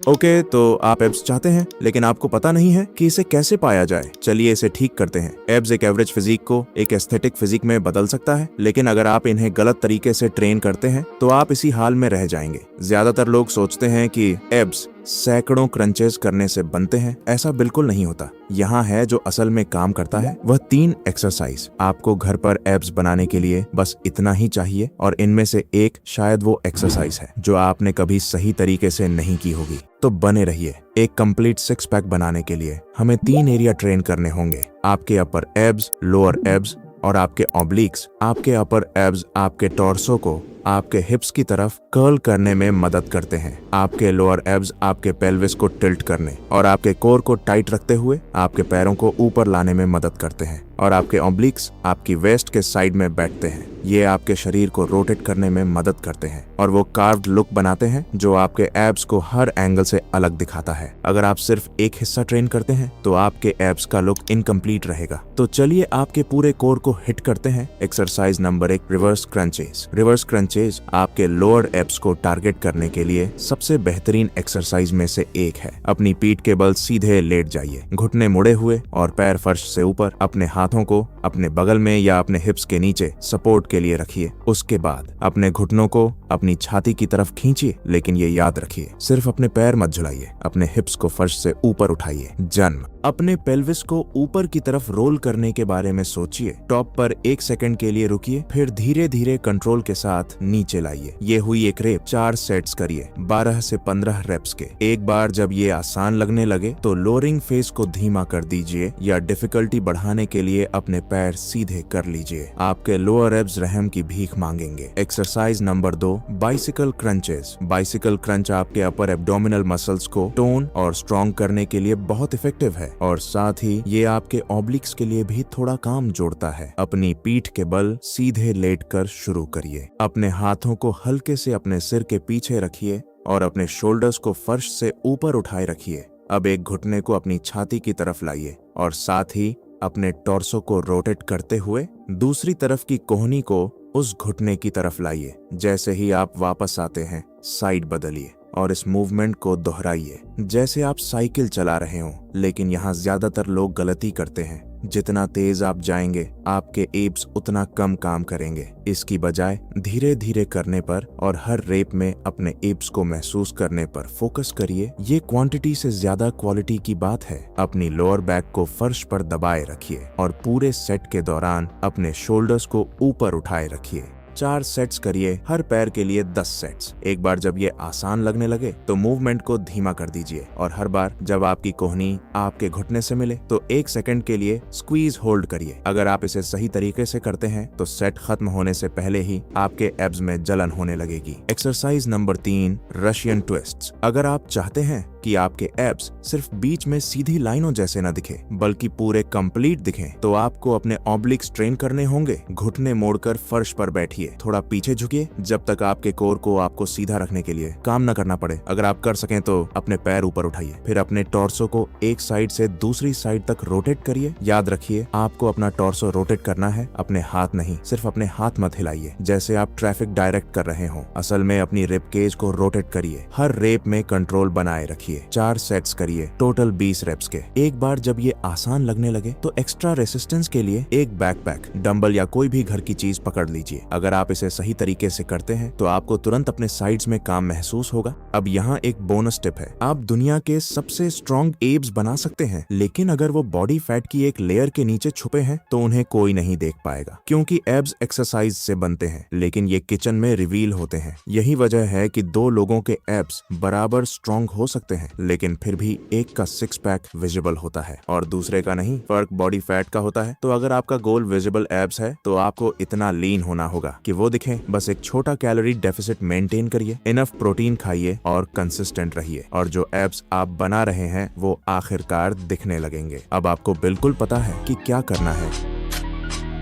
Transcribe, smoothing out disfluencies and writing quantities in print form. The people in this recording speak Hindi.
ओके, तो आप एब्स चाहते हैं लेकिन आपको पता नहीं है कि इसे कैसे पाया जाए। चलिए इसे ठीक करते हैं। एब्स एक एवरेज फिजिक को एक एस्थेटिक फिजिक में बदल सकता है, लेकिन अगर आप इन्हें गलत तरीके से ट्रेन करते हैं तो आप इसी हाल में रह जाएंगे। ज्यादातर लोग सोचते हैं कि एब्स सैकड़ों क्रंचेस करने से बनते हैं। ऐसा बिल्कुल नहीं होता। यहाँ है जो असल में काम करता है, वह 3 एक्सरसाइज। आपको घर पर एब्स बनाने के लिए बस इतना ही चाहिए, और इनमें से एक शायद वो एक्सरसाइज है जो आपने कभी सही तरीके से नहीं की होगी। तो बने रहिए। एक कंप्लीट 6 पैक बनाने के लिए हमें 3 एरिया ट्रेन करने होंगे। आपके अपर एब्स, लोअर एब्स और आपके ऑब्लिक्स। आपके अपर एब्स आपके टॉर्सो को आपके हिप्स की तरफ कर्ल करने में मदद करते हैं। आपके लोअर एब्स आपके पेल्विस को टिल्ट करने और आपके कोर को टाइट रखते हुए आपके पैरों को ऊपर लाने में मदद करते हैं, और आपके ऑब्लिक्स आपकी वेस्ट के साइड में बैठते हैं। ये आपके शरीर को रोटेट करने में मदद करते हैं और वो कार्व्ड लुक बनाते हैं जो आपके एब्स को हर एंगल से अलग दिखाता है। अगर आप सिर्फ एक हिस्सा ट्रेन करते हैं तो आपके एब्स का लुक इनकम्प्लीट रहेगा। तो चलिए आपके पूरे कोर को हिट करते हैं। Exercise number 1, reverse crunches. Reverse crunches आपके लोअर एब्स को टारगेट करने के लिए सबसे बेहतरीन एक्सरसाइज में से एक है। अपनी पीठ के बल सीधे लेट जाइए, घुटने मुड़े हुए और पैर फर्श से ऊपर। अपने हाथों को अपने बगल में या अपने हिप्स के नीचे सपोर्ट के लिए रखिए। उसके बाद अपने घुटनों को अपनी छाती की तरफ खींचिए, लेकिन ये याद रखिए सिर्फ अपने पैर मत झुलाइए। अपने हिप्स को फर्श से ऊपर उठाइए। जन्म। अपने पेल्विस को ऊपर की तरफ रोल करने के बारे में सोचिए। टॉप पर 1 सेकंड के लिए रुकिए, फिर धीरे धीरे कंट्रोल के साथ नीचे लाइए। ये हुई एक रेप। 4 सेट्स करिए, 12 से 15 रेप्स के। एक बार जब ये आसान लगने लगे तो लोअरिंग फेस को धीमा कर दीजिए या डिफिकल्टी बढ़ाने के लिए अपने पैर सीधे कर लीजिए। आपके लोअर एब्स रहम की भीख मांगेंगे। Exercise number 2, bicycle crunches. Bicycle crunch आपके अपर एब्डोमिनल मसल्स को टोन और स्ट्रॉन्ग करने के लिए बहुत इफेक्टिव है, और साथ ही ये आपके ऑब्लिक्स के लिए भी थोड़ा काम जोड़ता है। अपनी पीठ के बल सीधे लेटकर शुरू करिए। अपने हाथों को हल्के से अपने सिर के पीछे रखिए और अपने शोल्डर्स को फर्श से ऊपर उठाए रखिए। अब एक घुटने को अपनी छाती की तरफ लाइए और साथ ही अपने टॉर्सो को रोटेट करते हुए दूसरी तरफ की कोहनी को उस घुटने की तरफ लाइए। जैसे ही आप वापस आते हैं, साइड बदलिए और इस मूवमेंट को दोहराइए जैसे आप साइकिल चला रहे हो। लेकिन यहाँ ज्यादातर लोग गलती करते हैं। जितना तेज आप जाएंगे, आपके एब्स उतना कम काम करेंगे। इसकी बजाय धीरे धीरे करने पर और हर रेप में अपने एब्स को महसूस करने पर फोकस करिए। ये क्वांटिटी से ज्यादा क्वालिटी की बात है। अपनी लोअर बैक को फर्श पर दबाए रखिए और पूरे सेट के दौरान अपने शोल्डर्स को ऊपर उठाए रखिए। 4 सेट्स करिए, हर पैर के लिए 10 सेट्स। एक बार जब ये आसान लगने लगे तो मूवमेंट को धीमा कर दीजिए, और हर बार जब आपकी कोहनी आपके घुटने से मिले तो 1 सेकंड के लिए स्क्वीज होल्ड करिए। अगर आप इसे सही तरीके से करते हैं तो सेट खत्म होने से पहले ही आपके एब्स में जलन होने लगेगी। Exercise number 3, Russian twists. अगर आप चाहते हैं कि आपके एब्स सिर्फ बीच में सीधी लाइनों जैसे न दिखे बल्कि पूरे कंप्लीट दिखें, तो आपको अपने ऑब्लिक्स ट्रेन करने होंगे। घुटने मोड़कर फर्श पर बैठिए, थोड़ा पीछे झुकिए जब तक आपके कोर को आपको सीधा रखने के लिए काम न करना पड़े। अगर आप कर सकें तो अपने पैर ऊपर उठाइए, फिर अपने टॉर्सो को एक साइड से दूसरी साइड तक रोटेट करिए। याद रखिए आपको अपना टॉर्सो रोटेट करना है, अपने हाथ नहीं। सिर्फ अपने हाथ मत हिलाइए जैसे आप ट्रैफिक डायरेक्ट कर रहे हो। असल में अपनी रिब केज को रोटेट करिए। हर रेप में कंट्रोल बनाए रखिए। 4 सेट्स करिए, टोटल 20 रेप्स के। एक बार जब ये आसान लगने लगे तो एक्स्ट्रा रेसिस्टेंस के लिए एक बैकपैक, डंबल या कोई भी घर की चीज पकड़ लीजिए। अगर आप इसे सही तरीके से करते हैं तो आपको तुरंत अपने साइड्स में काम महसूस होगा। अब यहाँ एक बोनस टिप है। आप दुनिया के सबसे स्ट्रॉन्ग एब्स बना सकते हैं, लेकिन अगर वो बॉडी फैट की एक लेयर के नीचे छुपे हैं तो उन्हें कोई नहीं देख पाएगा, क्योंकि एब्स एक्सरसाइज से बनते हैं लेकिन ये किचन में रिवील होते हैं। यही वजह है कि 2 लोगों के एब्स बराबर स्ट्रॉन्ग हो सकते हैं, लेकिन फिर भी एक का 6 पैक विजिबल होता है और दूसरे का नहीं। फर्क बॉडी फैट का होता है। तो अगर आपका गोल विजिबल एब्स है तो आपको इतना लीन होना होगा कि वो दिखें। बस एक छोटा कैलोरी डेफिसिट मेंटेन करिए, इनफ प्रोटीन खाइए और कंसिस्टेंट रहिए, और जो एब्स आप बना रहे हैं वो आखिरकार दिखने लगेंगे। अब आपको बिल्कुल पता है कि क्या करना है।